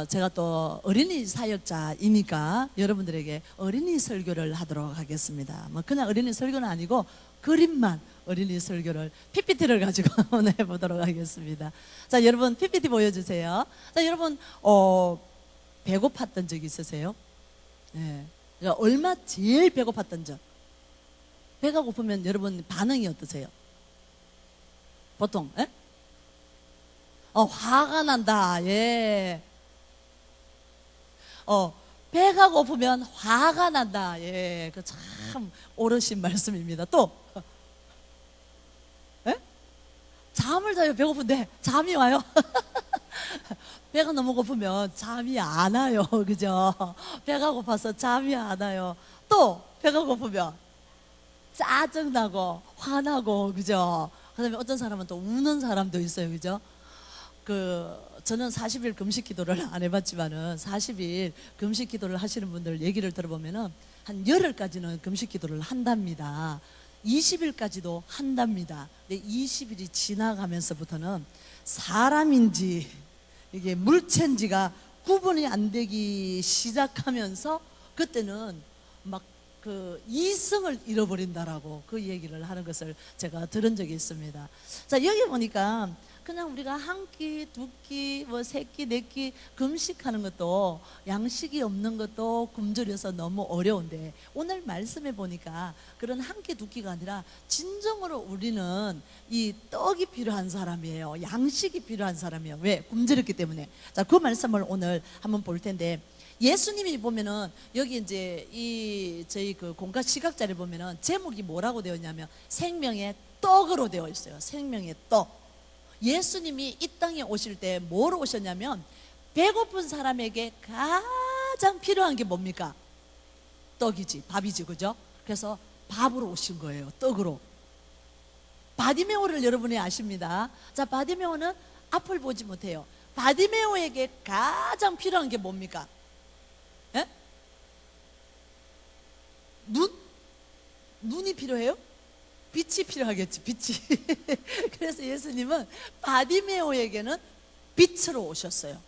제가 또 어린이 사역자이니까 여러분들에게 어린이 설교를 하도록 하겠습니다. 뭐 그냥 어린이 설교는 아니고 그림만 어린이 설교를 PPT를 가지고 한번 해보도록 하겠습니다. 자, 여러분 PPT 보여주세요. 자, 여러분 배고팠던 적 있으세요? 네. 얼마 제일 배고팠던 적? 배가 고프면 여러분 반응이 어떠세요? 보통 예? 화가 난다. 예. 배가 고프면 화가 난다. 예. 그 참 옳으신 말씀입니다. 또 예? 잠을 자요. 배고픈데 잠이 와요. 배가 너무 고프면 잠이 안 와요. 그죠? 배가 고파서 잠이 안 와요. 또 배가 고프면 짜증나고 화나고, 그죠? 그다음에 어떤 사람은 또 우는 사람도 있어요. 그죠? 저는 40일 금식 기도를 안 해봤지만은 40일 금식 기도를 하시는 분들 얘기를 들어보면은 한 열흘까지는 금식 기도를 한답니다. 20일까지도 한답니다. 근데 20일이 지나가면서부터는 사람인지 이게 물체인지가 구분이 안 되기 시작하면서 그때는 막 이성을 잃어버린다라고 그 얘기를 하는 것을 제가 들은 적이 있습니다. 자, 여기 보니까 그냥 우리가 한 끼, 두 끼, 뭐 세 끼, 네 끼 금식하는 것도 양식이 없는 것도 굶주려서 너무 어려운데 오늘 말씀해 보니까 그런 한 끼, 두 끼가 아니라 진정으로 우리는 이 떡이 필요한 사람이에요. 양식이 필요한 사람이에요. 왜? 굶주렸기 때문에. 자, 그 말씀을 오늘 한번 볼 텐데 예수님이 보면은 여기 이제 저희 공과 시각자를 보면은 제목이 뭐라고 되어 있냐면 생명의 떡으로 되어 있어요. 생명의 떡. 예수님이 이 땅에 오실 때 뭐로 오셨냐면 배고픈 사람에게 가장 필요한 게 뭡니까? 떡이지, 밥이지, 그죠? 그래서 밥으로 오신 거예요. 떡으로. 바디메오를 여러분이 아십니다. 자, 바디메오는 앞을 보지 못해요. 바디메오에게 가장 필요한 게 뭡니까? 예? 눈이 필요해요? 빛이 필요하겠지, 빛이. 그래서 예수님은 바디메오에게는 빛으로 오셨어요.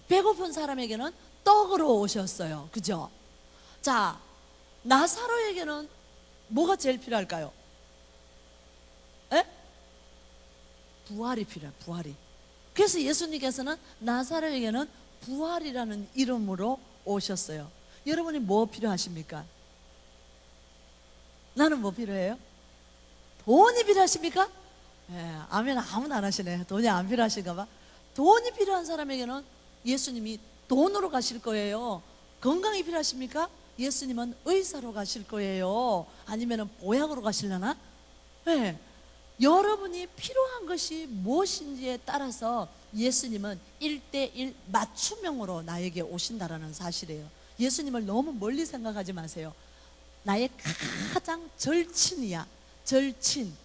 배고픈 사람에게는 떡으로 오셨어요. 그죠? 자, 나사로에게는 뭐가 제일 필요할까요? 에? 부활이 필요해요, 부활이. 그래서 예수님께서는 나사로에게는 부활이라는 이름으로 오셨어요. 여러분이 뭐 필요하십니까? 나는 뭐 필요해요? 돈이 필요하십니까? 예, 아멘 아무나 안 하시네. 돈이 안 필요하신가 봐. 돈이 필요한 사람에게는 예수님이 돈으로 가실 거예요. 건강이 필요하십니까? 예수님은 의사로 가실 거예요. 아니면 보약으로 가실려나? 예, 여러분이 필요한 것이 무엇인지에 따라서 예수님은 1대1 맞춤형으로 나에게 오신다라는 사실이에요. 예수님을 너무 멀리 생각하지 마세요. 나의 가장 절친이야. 절친.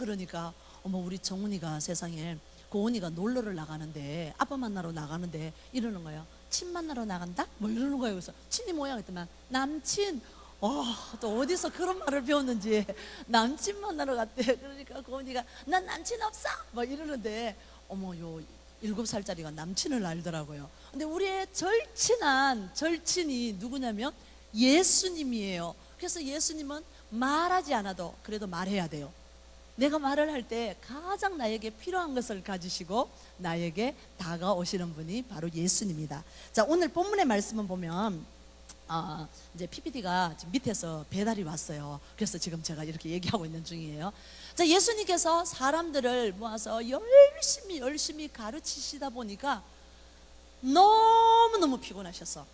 그러니까 우리 정훈이가 세상에 고은이가 놀러를 나가는데 아빠 만나러 나가는데 이러는 거예요. 친 만나러 나간다? 뭐 이러는 거예요. 그래서 친이 뭐야? 그랬더니 남친. 또 어디서 그런 말을 배웠는지 남친 만나러 갔대. 그러니까 고은이가 난 남친 없어 뭐 이러는데 요 7살짜리가 남친을 알더라고요. 근데 우리의 절친한 절친이 누구냐면 예수님이에요. 그래서 예수님은 말하지 않아도 그래도 말해야 돼요. 내가 말을 할 때 가장 나에게 필요한 것을 가지시고 나에게 다가오시는 분이 바로 예수님이다. 자, 오늘 본문의 말씀은 보면 이제 PPT가 지금 밑에서 배달이 왔어요. 그래서 지금 제가 이렇게 얘기하고 있는 중이에요. 자, 예수님께서 사람들을 모아서 열심히 가르치시다 보니까 너무너무 피곤하셨어.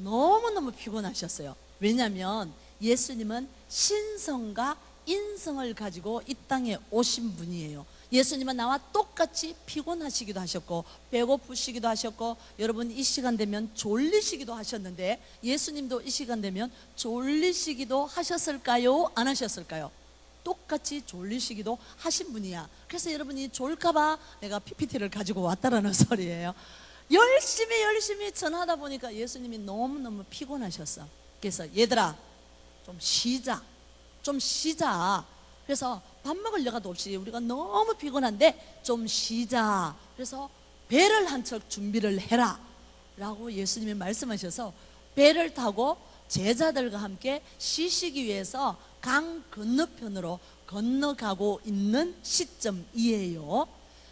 너무너무 피곤하셨어요. 왜냐하면 예수님은 신성과 인성을 가지고 이 땅에 오신 분이에요. 예수님은 나와 똑같이 피곤하시기도 하셨고 배고프시기도 하셨고 여러분 이 시간 되면 졸리시기도 하셨는데 예수님도 이 시간 되면 졸리시기도 하셨을까요? 안 하셨을까요? 똑같이 졸리시기도 하신 분이야. 그래서 여러분이 졸까봐 내가 PPT를 가지고 왔다라는 소리예요. 열심히 전하다 보니까 예수님이 너무너무 피곤하셨어. 그래서 얘들아 좀 쉬자. 그래서 밥 먹을 여가도 없이 우리가 너무 피곤한데 좀 쉬자. 그래서 배를 한 척 준비를 해라 라고 예수님이 말씀하셔서 배를 타고 제자들과 함께 쉬시기 위해서 강 건너편으로 건너가고 있는 시점이에요.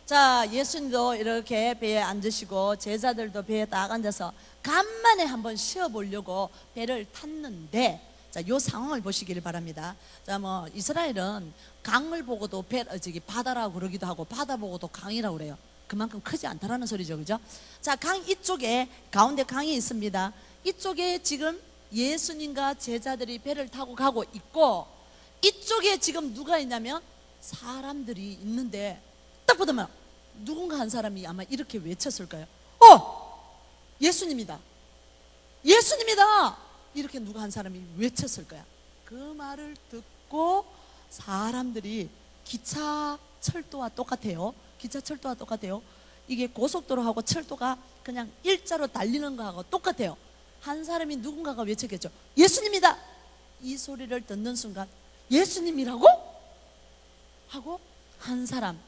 자, 예수님도 이렇게 배에 앉으시고 제자들도 배에 딱 앉아서 간만에 한번 쉬어보려고 배를 탔는데, 자, 요 상황을 보시기를 바랍니다. 자, 뭐 이스라엘은 강을 보고도 바다라고 그러기도 하고 바다 보고도 강이라고 그래요. 그만큼 크지 않다라는 소리죠, 그죠? 자, 강 이쪽에 가운데 강이 있습니다. 이쪽에 지금 예수님과 제자들이 배를 타고 가고 있고, 이쪽에 지금 누가 있냐면 사람들이 있는데, 딱 보면 누군가 한 사람이 아마 이렇게 외쳤을까요? 예수님이다, 예수님이다, 이렇게 누가 한 사람이 외쳤을 거야. 그 말을 듣고 사람들이 기차 철도와 똑같아요. 기차 철도와 똑같아요. 이게 고속도로하고 철도가 그냥 일자로 달리는 거하고 똑같아요. 한 사람이 누군가가 외쳤겠죠. 예수님이다. 이 소리를 듣는 순간 예수님이라고? 하고 한 사람,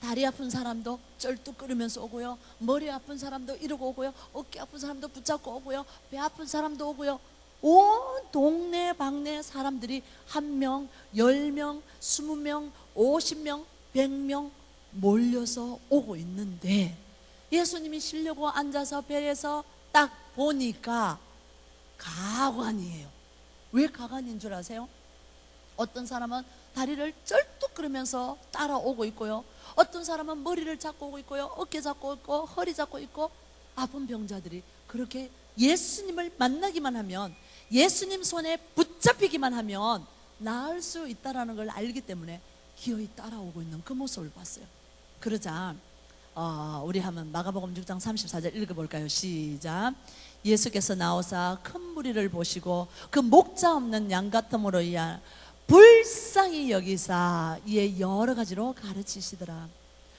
다리 아픈 사람도 쩔뚝거리면서 오고요, 머리 아픈 사람도 이러고 오고요, 어깨 아픈 사람도 붙잡고 오고요, 배 아픈 사람도 오고요, 온 동네 방네 사람들이 1명, 10명, 20명, 50명, 100명 몰려서 오고 있는데, 예수님이 쉬려고 앉아서 배에서 딱 보니까 가관이에요. 왜 가관인 줄 아세요? 어떤 사람은 다리를 쩔뚝거리면서 따라오고 있고요, 어떤 사람은 머리를 잡고 오고 있고요, 어깨 잡고 있고 허리 잡고 있고, 아픈 병자들이 그렇게 예수님을 만나기만 하면, 예수님 손에 붙잡히기만 하면 나을 수 있다는 걸 알기 때문에 기어이 따라오고 있는 그 모습을 봤어요. 그러자 우리 한번 마가복음 6장 34절 읽어볼까요? 시작. 예수께서 나오사 큰 무리를 보시고 그 목자 없는 양 같음으로 인하여 불쌍히 여기사 이에 여러 가지로 가르치시더라.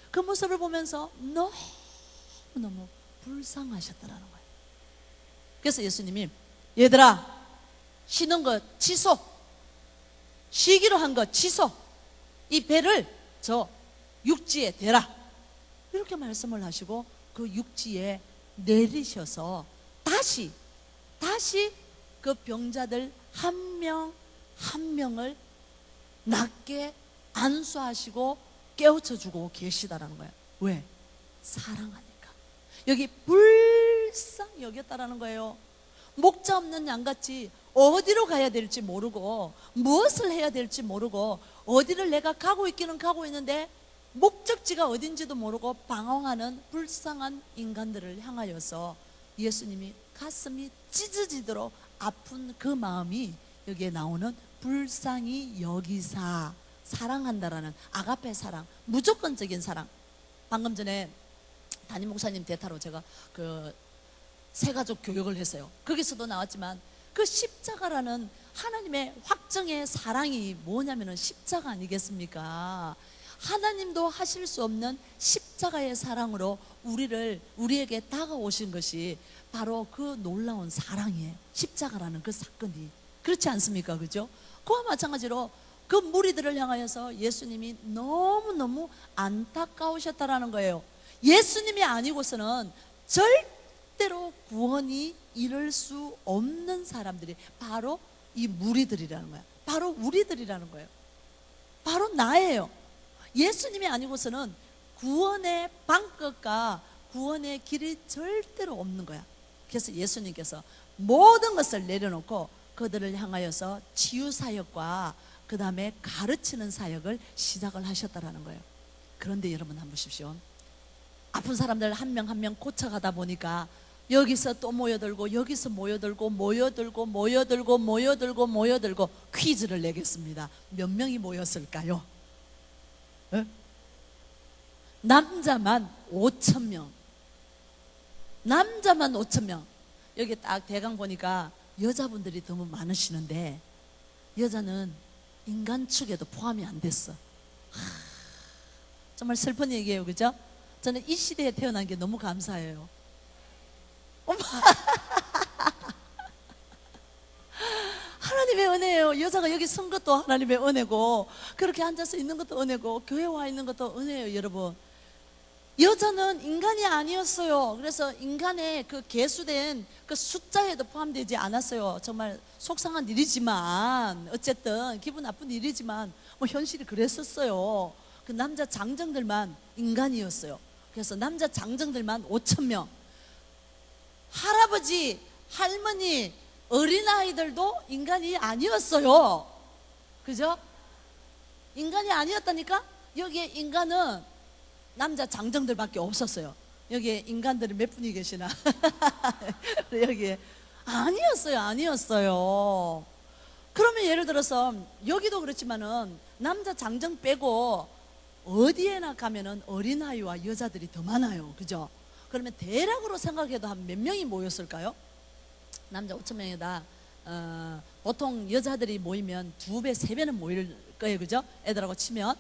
그 모습을 보면서 너무너무 불쌍하셨더라는 거예요. 그래서 예수님이 얘들아, 쉬는 거 취소, 쉬기로 한 거 취소, 이 배를 저 육지에 대라, 이렇게 말씀을 하시고 그 육지에 내리셔서 다시 그 병자들 한 명 한 명을 낫게 안수하시고 깨우쳐주고 계시다라는 거예요. 왜? 사랑하니까. 여기 불쌍히 여겼다라는 거예요. 목자 없는 양같이 어디로 가야 될지 모르고 무엇을 해야 될지 모르고 어디를 내가 가고 있기는 가고 있는데 목적지가 어딘지도 모르고 방황하는 불쌍한 인간들을 향하여서 예수님이 가슴이 찢어지도록 아픈 그 마음이 여기에 나오는 불쌍히 여기사, 사랑한다라는 아가페 사랑, 무조건적인 사랑. 방금 전에 담임 목사님 대타로 제가 그 새가족 교육을 했어요. 거기서도 나왔지만 그 십자가라는 하나님의 확정의 사랑이 뭐냐면은 십자가 아니겠습니까? 하나님도 하실 수 없는 십자가의 사랑으로 우리에게 다가오신 것이 바로 그 놀라운 사랑이에요. 십자가라는 그 사건이. 그렇지 않습니까? 그죠? 그와 마찬가지로 그 무리들을 향하여서 예수님이 너무너무 안타까우셨다라는 거예요. 예수님이 아니고서는 절대로 구원이 이룰 수 없는 사람들이 바로 이 무리들이라는 거예요. 바로 우리들이라는 거예요. 바로 나예요. 예수님이 아니고서는 구원의 방법과 구원의 길이 절대로 없는 거야. 그래서 예수님께서 모든 것을 내려놓고 그들을 향하여서 치유 사역과 그 다음에 가르치는 사역을 시작을 하셨다라는 거예요. 그런데 여러분 한번 보십시오. 아픈 사람들 한 명 한 명 고쳐가다 보니까 여기서 또 모여들고 여기서 모여들고 퀴즈를 내겠습니다. 몇 명이 모였을까요? 남자만 5,000명. 남자만 5,000명. 여기 딱 대강 보니까 여자분들이 너무 많으시는데 여자는 인간 축에도 포함이 안 됐어. 정말 슬픈 얘기예요, 그죠? 저는 이 시대에 태어난 게 너무 감사해요. 어머. 하나님의 은혜예요. 여자가 여기 선 것도 하나님의 은혜고, 그렇게 앉아서 있는 것도 은혜고, 교회 와 있는 것도 은혜예요, 여러분. 여자는 인간이 아니었어요. 그래서 인간의 그 계수된 그 숫자에도 포함되지 않았어요. 정말 속상한 일이지만, 어쨌든 기분 나쁜 일이지만 뭐 현실이 그랬었어요. 그 남자 장정들만 인간이었어요. 그래서 남자 장정들만 5,000명, 할아버지, 할머니, 어린아이들도 인간이 아니었어요. 그죠? 인간이 아니었다니까? 여기에 인간은 남자 장정들밖에 없었어요. 여기에 인간들이 몇 분이 계시나? 여기에 아니었어요. 그러면 예를 들어서 여기도 그렇지만은 남자 장정 빼고 어디에나 가면은 어린아이와 여자들이 더 많아요. 그죠? 그러면 대략으로 생각해도 한 몇 명이 모였을까요? 남자 5,000명에다 보통 여자들이 모이면 2배, 3배는 모일 거예요. 그죠? 애들하고 치면.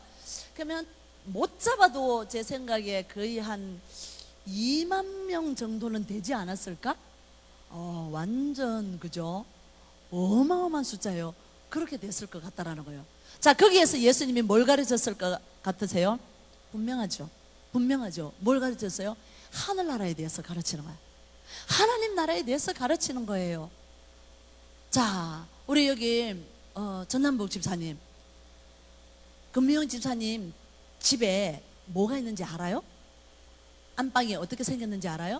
그러면 못 잡아도 제 생각에 거의 한 2만 명 정도는 되지 않았을까? 완전 그죠? 어마어마한 숫자예요. 그렇게 됐을 것 같다라는 거예요. 자, 거기에서 예수님이 뭘 가르쳤을 것 같으세요? 분명하죠. 뭘 가르쳤어요? 하늘나라에 대해서 가르치는 거예요. 하나님 나라에 대해서 가르치는 거예요. 자, 우리 여기 전남복 집사님, 금명 집사님 집에 뭐가 있는지 알아요? 안방이 어떻게 생겼는지 알아요?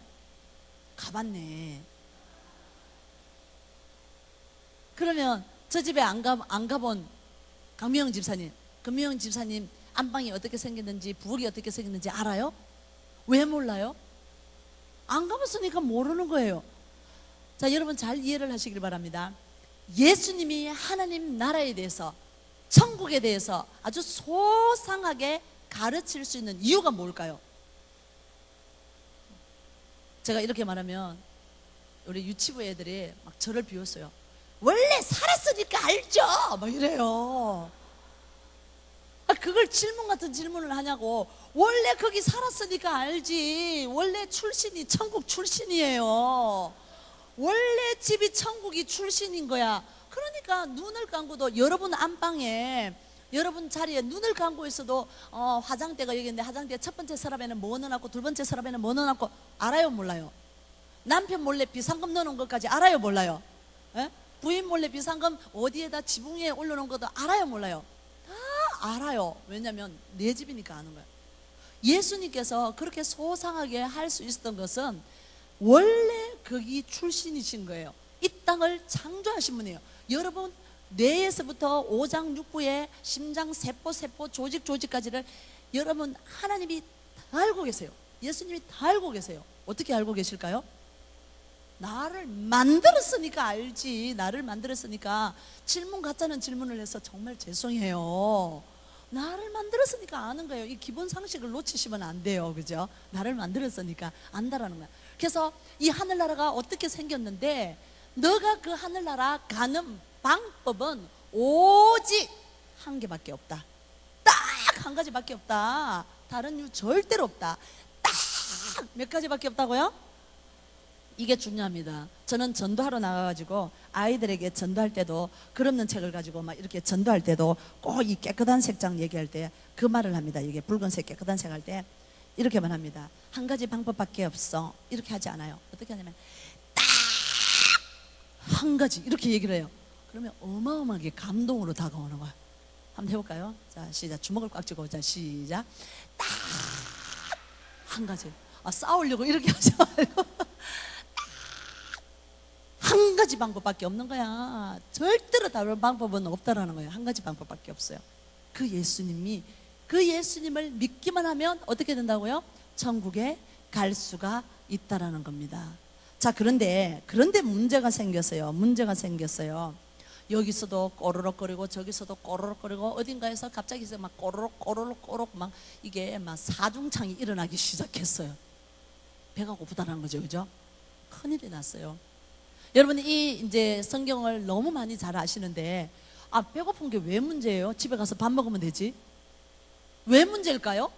가봤네. 그러면 저 집에 안 가본 강미영 집사님, 금미영 집사님 안방이 어떻게 생겼는지, 부엌이 어떻게 생겼는지 알아요? 왜 몰라요? 안 가봤으니까 모르는 거예요. 자, 여러분 잘 이해를 하시길 바랍니다. 예수님이 하나님 나라에 대해서, 천국에 대해서 아주 소상하게 가르칠 수 있는 이유가 뭘까요? 제가 이렇게 말하면 우리 유치부 애들이 막 저를 비웃어요. 원래 살았으니까 알죠? 막 이래요. 그걸 질문 같은 질문을 하냐고. 원래 거기 살았으니까 알지. 원래 출신이 천국 출신이에요. 원래 집이 천국이 출신인 거야. 그러니까 눈을 감고도 여러분 안방에, 여러분 자리에 눈을 감고 있어도 화장대가 여기 있는데 화장대 첫 번째 서랍에는 뭐 넣어놨고 두 번째 서랍에는 뭐 넣어놨고 알아요 몰라요? 남편 몰래 비상금 넣어놓은 것까지 알아요 몰라요? 에? 부인 몰래 비상금 어디에다 지붕 위에 올려놓은 것도 알아요 몰라요? 다 알아요. 왜냐하면 내 집이니까 아는 거예요. 예수님께서 그렇게 소상하게 할 수 있었던 것은 원래 거기 출신이신 거예요. 이 땅을 창조하신 분이에요. 여러분 뇌에서부터 오장 육부에 심장 세포 조직까지를 여러분 하나님이 다 알고 계세요. 예수님이 다 알고 계세요. 어떻게 알고 계실까요? 나를 만들었으니까 알지. 나를 만들었으니까. 질문 같자는 질문을 해서 정말 죄송해요. 나를 만들었으니까 아는 거예요. 이 기본 상식을 놓치시면 안 돼요. 그죠? 나를 만들었으니까 안다라는 거야. 그래서 이 하늘나라가 어떻게 생겼는데, 너가 그 하늘나라 가는 방법은 오직 한 개밖에 없다. 딱 한 가지밖에 없다. 다른 이유 절대로 없다. 딱 몇 가지밖에 없다고요? 이게 중요합니다. 저는 전도하러 나가가지고 아이들에게 전도할 때도 글 없는 책을 가지고 막 이렇게 전도할 때도 꼭 이 깨끗한 색장 얘기할 때 그 말을 합니다. 이게 붉은색 깨끗한 색 할 때 이렇게만 합니다. 한 가지 방법밖에 없어. 이렇게 하지 않아요. 어떻게 하냐면 딱 한 가지 이렇게 얘기를 해요. 그러면 어마어마하게 감동으로 다가오는 거예요. 한번 해볼까요? 자, 시작. 주먹을 꽉 쥐고, 자, 시작. 딱 한 가지. 싸우려고 이렇게 하지 말고 한 가지 방법밖에 없는 거야. 절대로 다른 방법은 없다라는 거예요. 한 가지 방법밖에 없어요. 그 예수님을 믿기만 하면 어떻게 된다고요? 천국에 갈 수가 있다라는 겁니다. 자, 그런데 문제가 생겼어요. 여기서도 꼬르륵거리고 저기서도 꼬르륵거리고 어딘가에서 갑자기 막 꼬르륵 막 이게 막 사중창이 일어나기 시작했어요. 배가 고프다는 거죠, 그죠? 큰일이 났어요. 여러분 이제 성경을 너무 많이 잘 아시는데 배고픈 게 왜 문제예요? 집에 가서 밥 먹으면 되지. 왜 문제일까요?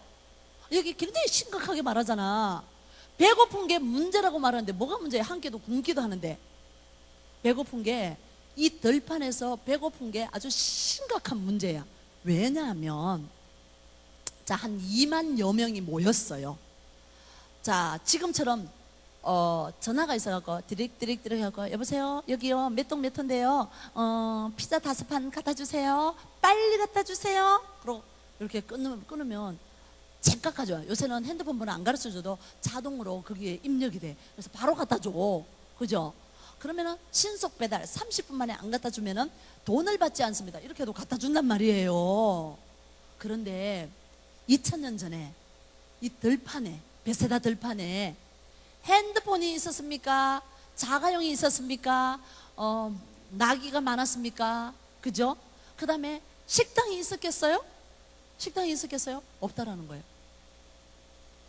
여기 굉장히 심각하게 말하잖아. 배고픈 게 문제라고 말하는데 뭐가 문제야? 한 끼도 굶기도 하는데. 배고픈 게 이 들판에서 배고픈 게 아주 심각한 문제야. 왜냐하면 자, 한 2만여 명이 모였어요. 자, 지금처럼 전화가 있어갖고 디릭 하고 여보세요, 여기요, 몇 동 몇 호인데요, 피자 5판 갖다 주세요, 빨리 갖다 주세요. 그리고 이렇게 끊으면 쨉각 가져와. 요새는 핸드폰 번호 안 가르쳐줘도 자동으로 거기에 입력이 돼. 그래서 바로 갖다 줘. 그죠? 그러면은 신속 배달 30분 만에 안 갖다 주면은 돈을 받지 않습니다. 이렇게 해도 갖다 준단 말이에요. 그런데 2000년 전에 이 들판에, 베세다 들판에 핸드폰이 있었습니까? 자가용이 있었습니까? 나귀가 많았습니까? 그죠? 그 다음에 식당이 있었겠어요? 식당이 있었겠어요? 없다라는 거예요.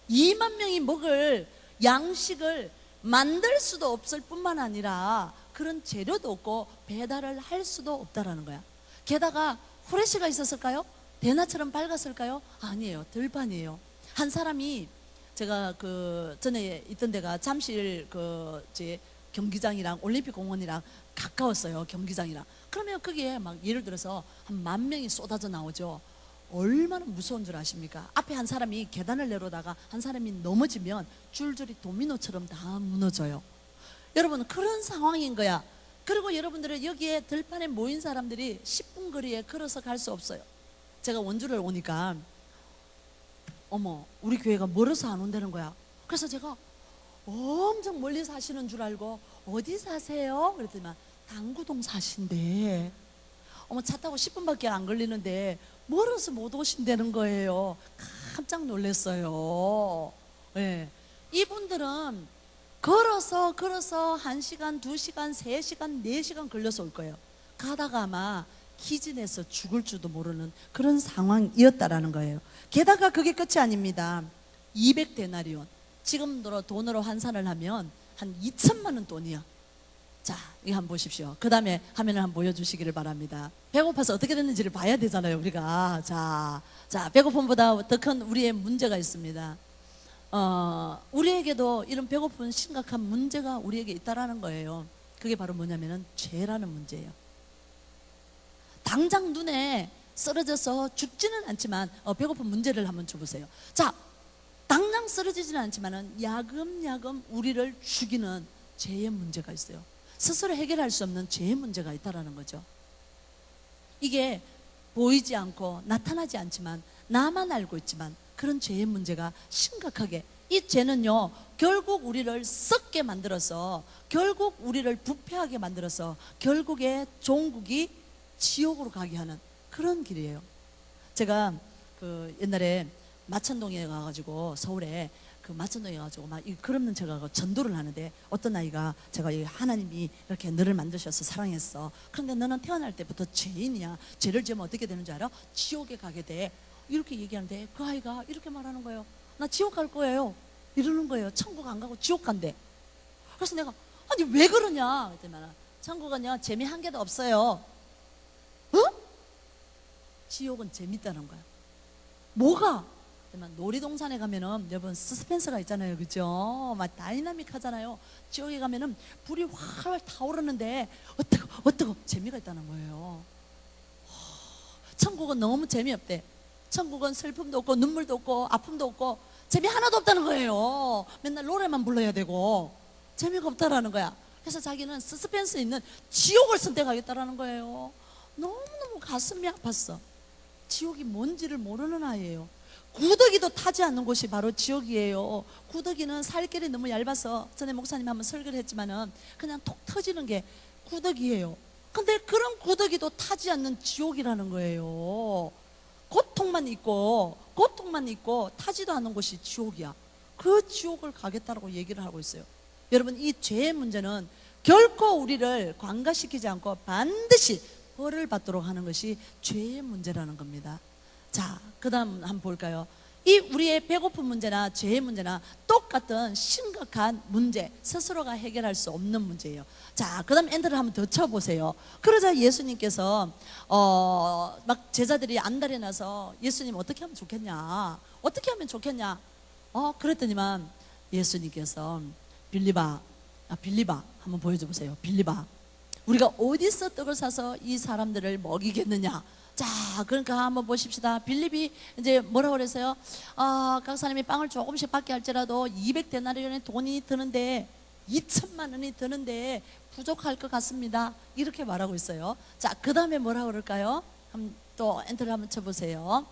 2만 명이 먹을 양식을 만들 수도 없을 뿐만 아니라 그런 재료도 없고 배달을 할 수도 없다라는 거야. 게다가 후레쉬가 있었을까요? 대낮처럼 밝았을까요? 아니에요. 들판이에요. 한 사람이, 제가 그 전에 있던 데가 잠실 제 경기장이랑 올림픽 공원이랑 가까웠어요. 경기장이랑. 그러면 거기에 막 예를 들어서 한 10,000명이 쏟아져 나오죠. 얼마나 무서운 줄 아십니까? 앞에 한 사람이 계단을 내려다가 한 사람이 넘어지면 줄줄이 도미노처럼 다 무너져요. 여러분, 그런 상황인 거야. 그리고 여러분들은 여기에 들판에 모인 사람들이 10분 거리에 걸어서 갈 수 없어요. 제가 원주를 오니까 어머, 우리 교회가 멀어서 안 온다는 거야. 그래서 제가 엄청 멀리 사시는 줄 알고 어디 사세요? 그랬더니 당구동 사신대. 어머, 차 타고 10분밖에 안 걸리는데 멀어서 못 오신다는 거예요. 깜짝 놀랐어요. 네. 이분들은 걸어서 1시간, 2시간, 3시간, 4시간 걸려서 올 거예요. 가다가 아마 기진해서 죽을 줄도 모르는 그런 상황이었다라는 거예요. 게다가 그게 끝이 아닙니다. 200데나리온, 지금 돈으로 환산을 하면 한 2천만 원 돈이야. 자, 이거 한번 보십시오. 그 다음에 화면을 한번 보여주시기를 바랍니다. 배고파서 어떻게 됐는지를 봐야 되잖아요, 우리가. 자, 배고픔보다 더 큰 우리의 문제가 있습니다. 우리에게도 이런 배고픈 심각한 문제가 우리에게 있다라는 거예요. 그게 바로 뭐냐면은 죄라는 문제예요. 당장 눈에 쓰러져서 죽지는 않지만 배고픈 문제를 한번 줘보세요. 자, 당장 쓰러지지는 않지만은 야금야금 우리를 죽이는 죄의 문제가 있어요. 스스로 해결할 수 없는 죄의 문제가 있다라는 거죠. 이게 보이지 않고 나타나지 않지만 나만 알고 있지만 그런 죄의 문제가 심각하게, 이 죄는요 결국 우리를 썩게 만들어서, 결국 우리를 부패하게 만들어서 결국에 종국이 지옥으로 가게 하는 그런 길이에요. 제가 그 옛날에 마천동에 가가지고, 서울에 그 마천동에 가가지고 막 이 그릇는 제가 전도를 하는데, 어떤 아이가, 제가 하나님이 이렇게 너를 만드셔서 사랑했어. 그런데 너는 태어날 때부터 죄인이야. 죄를 지으면 어떻게 되는 줄 알아? 지옥에 가게 돼. 이렇게 얘기하는데 그 아이가 이렇게 말하는 거예요. 나 지옥 갈 거예요. 이러는 거예요. 천국 안 가고 지옥 간대. 그래서 내가, 아니 왜 그러냐 그랬더니, 천국은요 재미 한 개도 없어요. 지옥은 재밌다는 거야. 뭐가? 놀이동산에 가면은 여러분 서스펜스가 있잖아요, 그죠? 막 다이나믹 하잖아요. 지옥에 가면은 불이 활활 타오르는데 어떡 재미가 있다는 거예요. 천국은 너무 재미없대. 천국은 슬픔도 없고 눈물도 없고 아픔도 없고 재미 하나도 없다는 거예요. 맨날 노래만 불러야 되고 재미가 없다라는 거야. 그래서 자기는 서스펜스 있는 지옥을 선택하겠다라는 거예요. 너무너무 가슴이 아팠어. 지옥이 뭔지를 모르는 아이예요. 구더기도 타지 않는 곳이 바로 지옥이에요. 구더기는 살결이 너무 얇아서, 전에 목사님 한번 설교를 했지만은 그냥 톡 터지는 게 구더기예요. 근데 그런 구더기도 타지 않는 지옥이라는 거예요. 고통만 있고 타지도 않는 곳이 지옥이야. 그 지옥을 가겠다라고 얘기를 하고 있어요. 여러분, 이 죄의 문제는 결코 우리를 관가시키지 않고 반드시 벌을 받도록 하는 것이 죄의 문제라는 겁니다. 자, 그 다음 한번 볼까요? 이 우리의 배고픈 문제나 죄의 문제나 똑같은 심각한 문제, 스스로가 해결할 수 없는 문제예요. 자, 그 다음 엔터를 한번 더 쳐보세요. 그러자 예수님께서 막 제자들이 안달이 나서, 예수님 어떻게 하면 좋겠냐, 어떻게 하면 좋겠냐, 그랬더니만 예수님께서 빌리바 한번 보여줘 보세요. 빌리바, 우리가 어디서 떡을 사서 이 사람들을 먹이겠느냐. 자, 그러니까 한번 보십시다. 빌립이 이제 뭐라고 그랬어요? 각 사람이 빵을 조금씩 받게 할지라도 200데나리온의 돈이 드는데 2천만 원이 드는데 부족할 것 같습니다. 이렇게 말하고 있어요. 자, 그 다음에 뭐라고 그럴까요? 또 엔터를 한번 쳐보세요.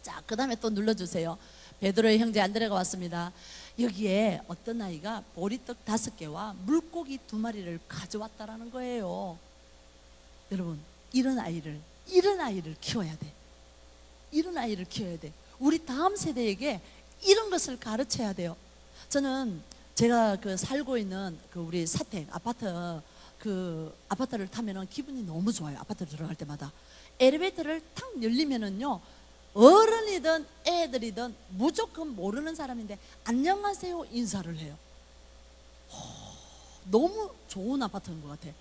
자, 그 다음에 또 눌러주세요. 베드로의 형제 안드레가 왔습니다. 여기에 어떤 아이가 보리떡 5개와 물고기 2마리를 가져왔다라는 거예요. 여러분, 이런 아이를 키워야 돼. 이런 아이를 키워야 돼. 우리 다음 세대에게 이런 것을 가르쳐야 돼요. 저는 제가 살고 있는 우리 사택 아파트를 타면은 기분이 너무 좋아요. 아파트 들어갈 때마다 엘리베이터를 탁 열리면은요, 어른이든 애들이든 무조건 모르는 사람인데 안녕하세요 인사를 해요. 너무 좋은 아파트인 것 같아.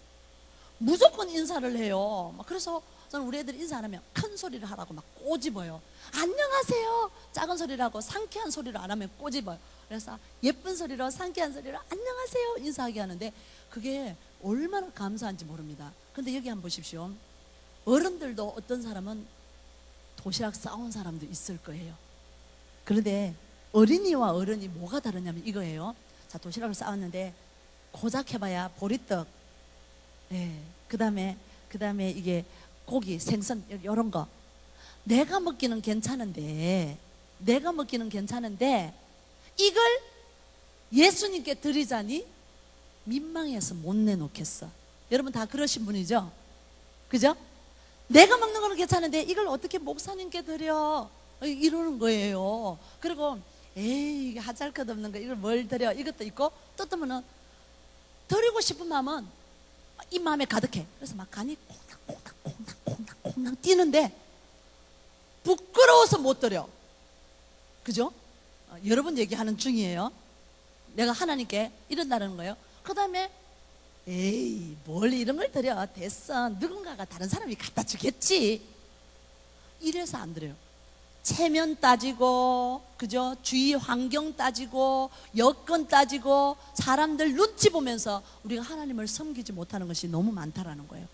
무조건 인사를 해요. 그래서 저는 우리 애들이 인사 안 하면 큰 소리를 하라고 막 꼬집어요. 안녕하세요. 작은 소리를 하고 상쾌한 소리를 안 하면 꼬집어요. 그래서 예쁜 소리로 상쾌한 소리로 안녕하세요 인사하게 하는데 그게 얼마나 감사한지 모릅니다. 근데 여기 한번 보십시오. 어른들도 어떤 사람은 도시락 싸온 사람도 있을 거예요. 그런데 어린이와 어른이 뭐가 다르냐면 이거예요. 자, 도시락을 싸왔는데 고작 해봐야 보리떡, 그 다음에 이게 고기, 생선 이런 거 내가 먹기는 괜찮은데 이걸 예수님께 드리자니 민망해서 못 내놓겠어. 여러분 다 그러신 분이죠? 그죠? 내가 먹는 거는 괜찮은데 이걸 어떻게 목사님께 드려? 이러는 거예요. 그리고 에이 이게 하잘것없는 거 이걸 뭘 드려? 이것도 있고 또 뜨면은 드리고 싶은 마음은 이 마음에 가득해. 그래서 막 간이 콩닥 뛰는데 부끄러워서 못 드려. 그죠? 여러분 얘기하는 중이에요. 내가 하나님께 이런다는 거예요. 그 다음에 에이 뭘 이런 걸 드려. 됐어. 누군가가 다른 사람이 갖다 주겠지. 이래서 안 드려요. 체면 따지고, 그죠? 주위 환경 따지고, 여건 따지고, 사람들 눈치 보면서 우리가 하나님을 섬기지 못하는 것이 너무 많다라는 거예요.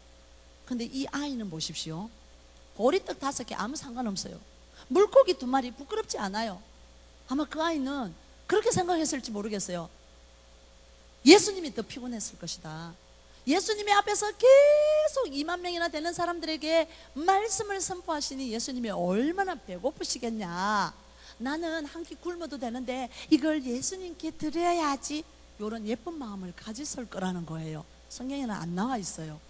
근데 이 아이는 보십시오. 보리떡 5개 아무 상관없어요. 물고기 2마리 부끄럽지 않아요. 아마 그 아이는 그렇게 생각했을지 모르겠어요. 예수님이 더 피곤했을 것이다. 예수님의 앞에서 계속 2만 명이나 되는 사람들에게 말씀을 선포하시니 예수님이 얼마나 배고프시겠냐. 나는 한 끼 굶어도 되는데 이걸 예수님께 드려야지. 이런 예쁜 마음을 가졌을 거라는 거예요. 성경에는 안 나와 있어요.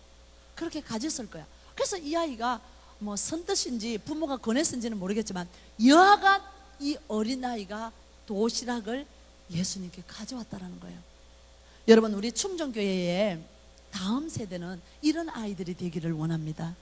그렇게 가졌을 거야. 그래서 이 아이가 뭐 선뜻인지 부모가 권했는지는 모르겠지만 여하간 이 어린아이가 도시락을 예수님께 가져왔다라는 거예요. 여러분, 우리 충정교회에 다음 세대는 이런 아이들이 되기를 원합니다.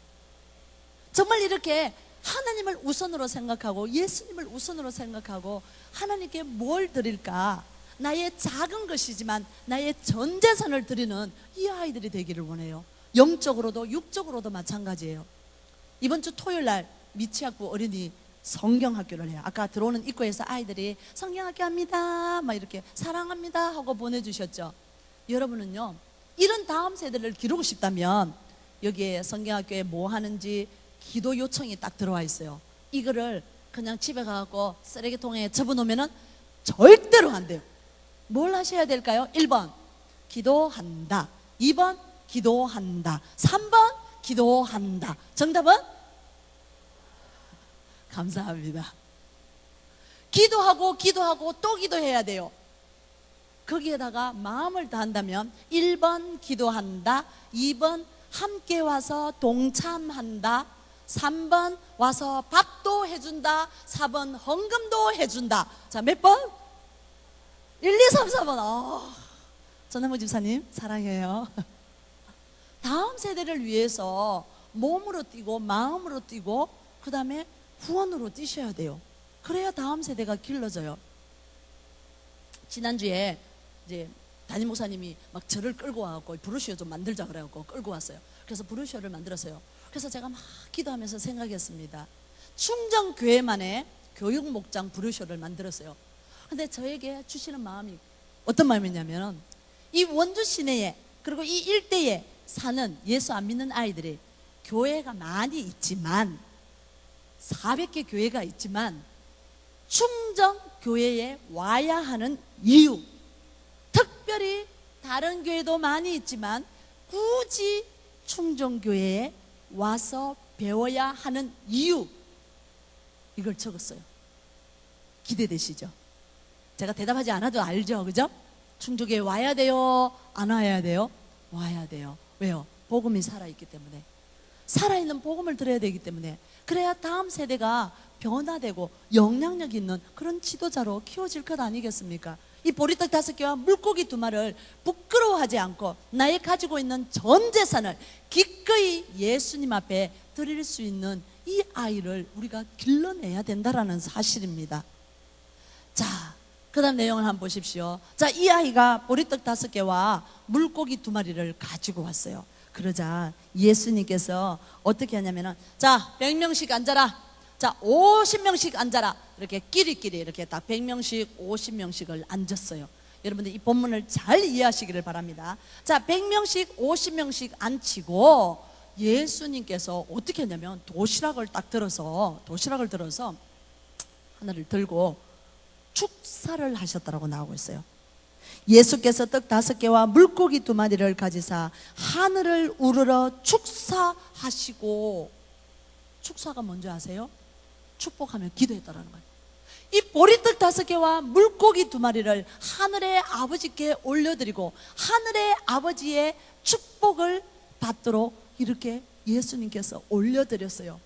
정말 이렇게 하나님을 우선으로 생각하고 예수님을 우선으로 생각하고 하나님께 뭘 드릴까, 나의 작은 것이지만 나의 전 재산을 드리는 이 아이들이 되기를 원해요. 영적으로도 육적으로도 마찬가지예요. 이번 주 토요일 날 미취학부 어린이 성경학교를 해요. 아까 들어오는 입구에서 아이들이 성경학교 합니다 막 이렇게 사랑합니다 하고 보내주셨죠. 여러분은요, 이런 다음 세대를 기르고 싶다면 여기에 성경학교에 뭐 하는지 기도 요청이 딱 들어와 있어요. 이거를 그냥 집에 가서 쓰레기통에 접어놓으면 절대로 안 돼요. 뭘 하셔야 될까요? 1번 기도한다, 2번 기도한다, 3번 기도한다. 정답은? 감사합니다. 기도하고 또 기도해야 돼요. 거기에다가 마음을 다한다면 1번 기도한다, 2번 함께 와서 동참한다, 3번 와서 밥도 해준다, 4번 헌금도 해준다. 자, 몇 번? 1, 2, 3, 4번. 전현무 집사님 사랑해요. 다음 세대를 위해서 몸으로 뛰고 마음으로 뛰고 그 다음에 후원으로 뛰셔야 돼요. 그래야 다음 세대가 길러져요. 지난주에 이제 담임 목사님이 막 저를 끌고 와갖고 브로셔 좀 만들자 그래갖고 끌고 왔어요. 그래서 브로셔를 만들었어요. 그래서 제가 막 기도하면서 생각했습니다. 충정교회만의 교육 목장 브로셔를 만들었어요. 근데 저에게 주시는 마음이 어떤 마음이냐면 이 원주 시내에 그리고 이 일대에 사는 예수 안 믿는 아이들이 교회가 많이 있지만 400개 교회가 있지만 충정 교회에 와야 하는 이유, 특별히 다른 교회도 많이 있지만 굳이 충정 교회에 와서 배워야 하는 이유, 이걸 적었어요. 기대되시죠? 제가 대답하지 않아도 알죠, 그죠? 충정교회에 와야 돼요? 안 와야 돼요? 와야 돼요. 왜요? 복음이 살아있기 때문에. 살아있는 복음을 들어야 되기 때문에. 그래야 다음 세대가 변화되고 영향력 있는 그런 지도자로 키워질 것 아니겠습니까? 이 보리떡 5개와 물고기 2마리를 부끄러워하지 않고 나의 가지고 있는 전 재산을 기꺼이 예수님 앞에 드릴 수 있는 이 아이를 우리가 길러내야 된다라는 사실입니다. 자, 그 다음 내용을 한번 보십시오. 자, 이 아이가 보리떡 5개와 물고기 2마리를 가지고 왔어요. 그러자 예수님께서 어떻게 하냐면은, 자, 100명씩 앉아라. 자, 50명씩 앉아라. 이렇게 끼리끼리 이렇게 딱 100명씩 50명씩을 앉았어요. 여러분들 이 본문을 잘 이해하시기를 바랍니다. 자, 100명씩 50명씩 앉히고 예수님께서 어떻게 했냐면 도시락을 들어서 하나를 들고 축사를 하셨다라고 나오고 있어요. 예수께서 떡 5개와 물고기 2마리를 가지사 하늘을 우러러 축사하시고, 축사가 뭔지 아세요? 축복하며 기도했다라는 거예요. 이 보리떡 5개와 물고기 2마리를 하늘의 아버지께 올려드리고 하늘의 아버지의 축복을 받도록 이렇게 예수님께서 올려드렸어요.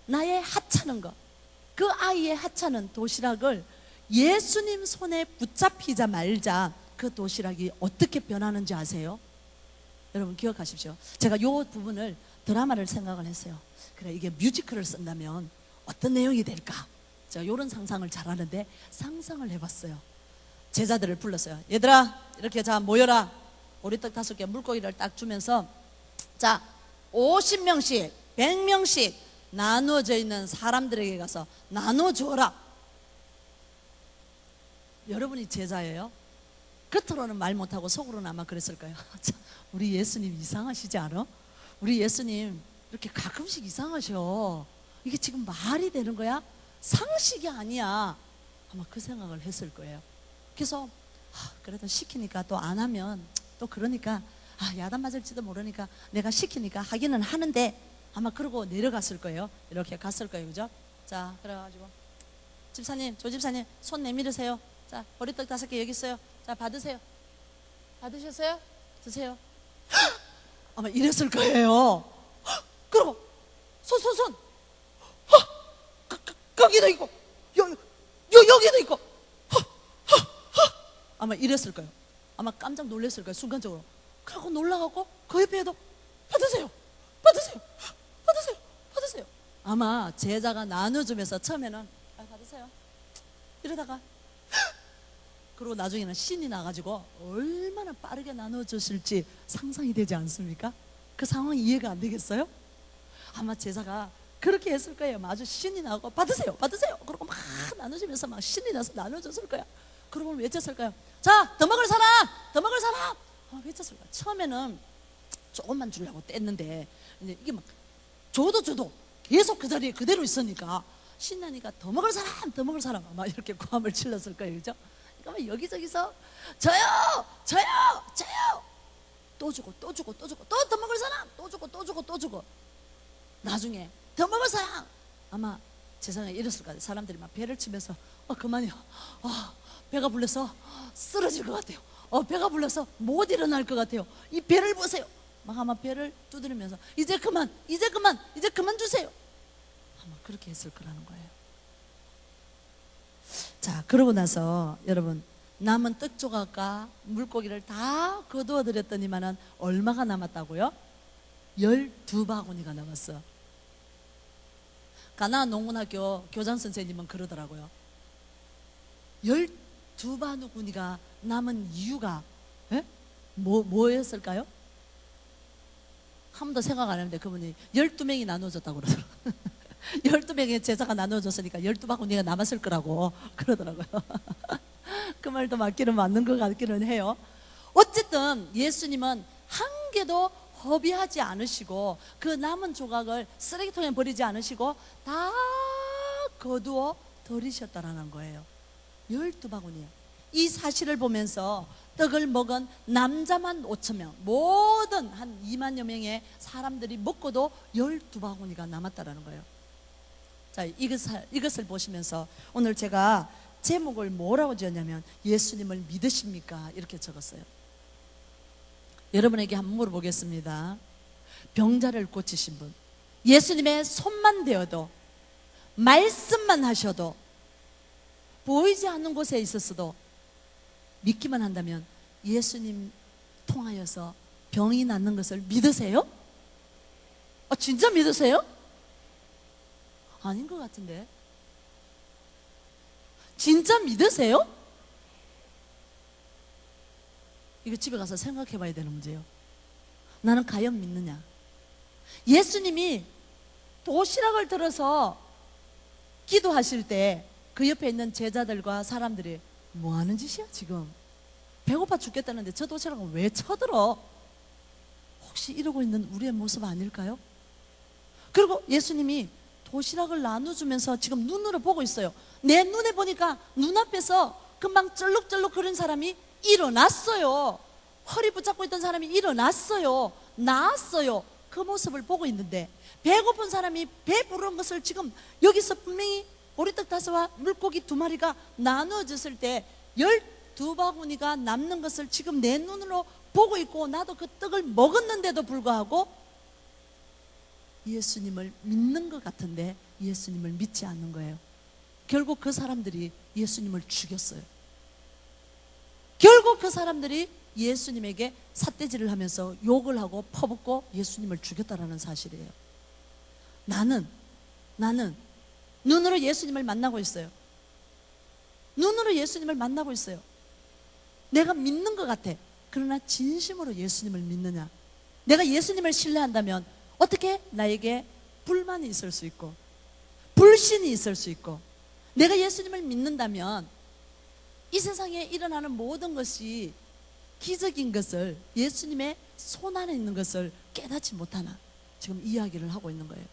나의 하찮은 것, 그 아이의 하찮은 도시락을 예수님 손에 붙잡히자마자 그 도시락이 어떻게 변하는지 아세요? 여러분 기억하십시오. 제가 이 부분을 드라마를 생각을 했어요. 그래, 이게 뮤지컬을 쓴다면 어떤 내용이 될까? 제가 이런 상상을 잘하는데 상상을 해봤어요. 제자들을 불렀어요. 얘들아, 이렇게 자 모여라. 보리떡 5개 물고기를 딱 주면서, 자, 50명씩 100명씩 나누어져 있는 사람들에게 가서 나눠주어라. 여러분이 제자예요? 겉으로는 말 못하고 속으로는 아마 그랬을 거예요. 우리 예수님 이상하시지 않아? 우리 예수님 이렇게 가끔씩 이상하셔. 이게 지금 말이 되는 거야? 상식이 아니야. 아마 그 생각을 했을 거예요. 그래서 그래도 시키니까 또 안 하면 또 그러니까 야단 맞을지도 모르니까 내가 시키니까 하기는 하는데, 아마 그러고 내려갔을 거예요. 이렇게 갔을 거예요. 그죠? 자, 그래가지고 집사님, 조 집사님 손 내밀으세요. 자, 보리떡 5개 여기 있어요. 자, 받으세요. 받으셨어요? 드세요. 아마 이랬을 거예요. 그리고 손 거기도 있고 여기도 있고 아마 이랬을 거예요. 아마 깜짝 놀랐을 거예요. 순간적으로. 그러고 놀라갖고 그 옆에도 받으세요. 아마 제자가 나눠주면서 처음에는 받으세요 이러다가, 그리고 나중에는 신이 나가지고 얼마나 빠르게 나눠줬을지 상상이 되지 않습니까? 그 상황이 이해가 안 되겠어요? 아마 제자가 그렇게 했을 거예요. 아주 신이 나고 받으세요. 그러고 막 나눠주면서 막 신이 나서 나눠줬을 거야. 그러고 외쳤을까요? 자, 더 먹을 사람 외쳤을 거야. 처음에는 조금만 주려고 뗐는데 이제 이게 막 줘도 계속 그 자리에 그대로 있으니까 신나니까 더 먹을 사람 아마 이렇게 고함을 질렀을 거예요. 그죠? 그러니까 여기저기서 저요 또 주고 또 더 먹을 사람 또 주고 나중에 더 먹을 사람, 아마 세상에 이랬을 것 같아요. 사람들이 막 배를 치면서 그만이요. 배가 불러서 쓰러질 것 같아요. 배가 불러서 못 일어날 것 같아요. 이 배를 보세요. 막 아마 배를 두드리면서 이제 그만 주세요. 아마 그렇게 했을 거라는 거예요. 자, 그러고 나서 여러분, 남은 떡 조각과 물고기를 다 거두어 드렸더니만은 얼마가 남았다고요? 12바구니가 남았어. 가나안 농문학교 교장 선생님은 그러더라고요. 12바구니가 남은 이유가 뭐였을까요? 한 번도 생각 안 했는데 그분이 12명이 나눠줬다고 그러더라고요. 12명의 제자가 나눠줬으니까 12바구니가 남았을 거라고 그러더라고요. 그 말도 맞기는 맞는 것 같기는 해요. 어쨌든 예수님은 한 개도 허비하지 않으시고 그 남은 조각을 쓰레기통에 버리지 않으시고 다 거두어 들이셨다라는 거예요. 12바구니에. 이 사실을 보면서 떡을 먹은 남자만 5,000명, 모든 한 2만여 명의 사람들이 먹고도 12바구니가 남았다라는 거예요. 자, 이것을 보시면서 오늘 제가 제목을 뭐라고 지었냐면 예수님을 믿으십니까? 이렇게 적었어요. 여러분에게 한번 물어보겠습니다. 병자를 고치신 분, 예수님의 손만 대어도, 말씀만 하셔도, 보이지 않는 곳에 있었어도 믿기만 한다면 예수님 통하여서 병이 낫는 것을 믿으세요? 진짜 믿으세요? 아닌 것 같은데. 진짜 믿으세요? 이거 집에 가서 생각해 봐야 되는 문제예요. 나는 과연 믿느냐? 예수님이 도시락을 들어서 기도하실 때 그 옆에 있는 제자들과 사람들이 뭐 하는 짓이야 지금? 배고파 죽겠다는데 저 도시락은 왜 쳐들어? 혹시 이러고 있는 우리의 모습 아닐까요? 그리고 예수님이 도시락을 나눠주면서 지금 눈으로 보고 있어요. 내 눈에 보니까 눈앞에서 금방 쩔룩쩔룩 거린 사람이 일어났어요. 허리 붙잡고 있던 사람이 일어났어요. 나았어요. 그 모습을 보고 있는데 배고픈 사람이 배 부른 것을 지금 여기서 분명히 보리떡 5와 물고기 2마리가 나누어졌을 때 12바구니가 남는 것을 지금 내 눈으로 보고 있고 나도 그 떡을 먹었는데도 불구하고 예수님을 믿는 것 같은데 예수님을 믿지 않는 거예요. 결국 그 사람들이 예수님을 죽였어요. 결국 그 사람들이 예수님에게 삿대질을 하면서 욕을 하고 퍼붓고 예수님을 죽였다라는 사실이에요. 나는 눈으로 예수님을 만나고 있어요. 눈으로 예수님을 만나고 있어요. 내가 믿는 것 같아. 그러나 진심으로 예수님을 믿느냐? 내가 예수님을 신뢰한다면 어떻게 나에게 불만이 있을 수 있고 불신이 있을 수 있고, 내가 예수님을 믿는다면 이 세상에 일어나는 모든 것이 기적인 것을, 예수님의 손 안에 있는 것을 깨닫지 못하나? 지금 이야기를 하고 있는 거예요.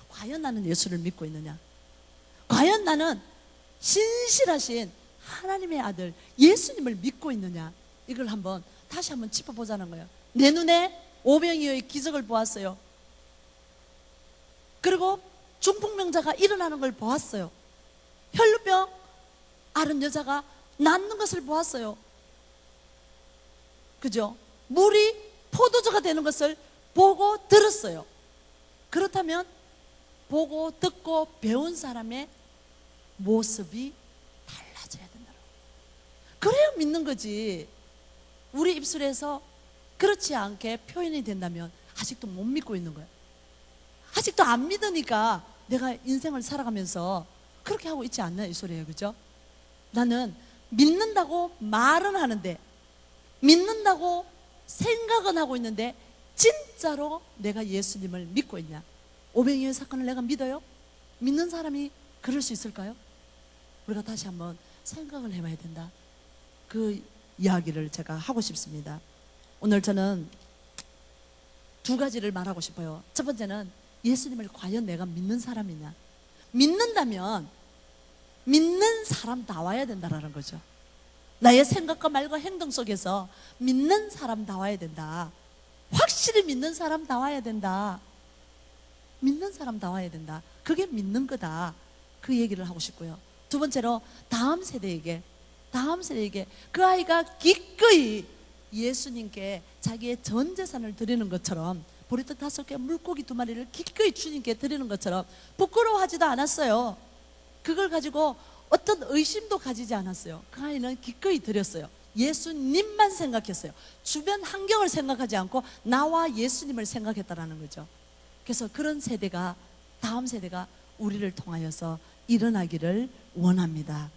과연 나는 예수를 믿고 있느냐? 과연 나는 신실하신 하나님의 아들 예수님을 믿고 있느냐? 이걸 다시 한번 짚어보자는 거예요. 내 눈에 오병이어의 기적을 보았어요. 그리고 중풍병자가 일어나는 걸 보았어요. 혈루병 앓은 여자가 낫는 것을 보았어요. 그죠? 물이 포도주가 되는 것을 보고 들었어요. 그렇다면 보고 듣고 배운 사람의 모습이 달라져야 된다고. 그래야 믿는 거지. 우리 입술에서 그렇지 않게 표현이 된다면 아직도 못 믿고 있는 거야. 아직도 안 믿으니까 내가 인생을 살아가면서 그렇게 하고 있지 않나 이 소리예요. 그죠? 나는 믿는다고 말은 하는데, 믿는다고 생각은 하고 있는데 진짜로 내가 예수님을 믿고 있냐? 오병이어의 사건을 내가 믿어요? 믿는 사람이 그럴 수 있을까요? 우리가 다시 한번 생각을 해봐야 된다. 그 이야기를 제가 하고 싶습니다. 오늘 저는 2가지를 말하고 싶어요. 첫 번째는 예수님을 과연 내가 믿는 사람이냐? 믿는다면 믿는 사람 나와야 된다라는 거죠. 나의 생각과 말과 행동 속에서 믿는 사람 나와야 된다. 확실히 믿는 사람 나와야 된다. 믿는 사람 나와야 된다. 그게 믿는 거다. 그 얘기를 하고 싶고요. 두 번째로 다음 세대에게 그 아이가 기꺼이 예수님께 자기의 전 재산을 드리는 것처럼, 보리떡 5개, 물고기 2마리를 기꺼이 주님께 드리는 것처럼 부끄러워하지도 않았어요. 그걸 가지고 어떤 의심도 가지지 않았어요. 그 아이는 기꺼이 드렸어요. 예수님만 생각했어요. 주변 환경을 생각하지 않고 나와 예수님을 생각했다라는 거죠. 그래서 그런 세대가, 다음 세대가 우리를 통하여서 일어나기를 원합니다.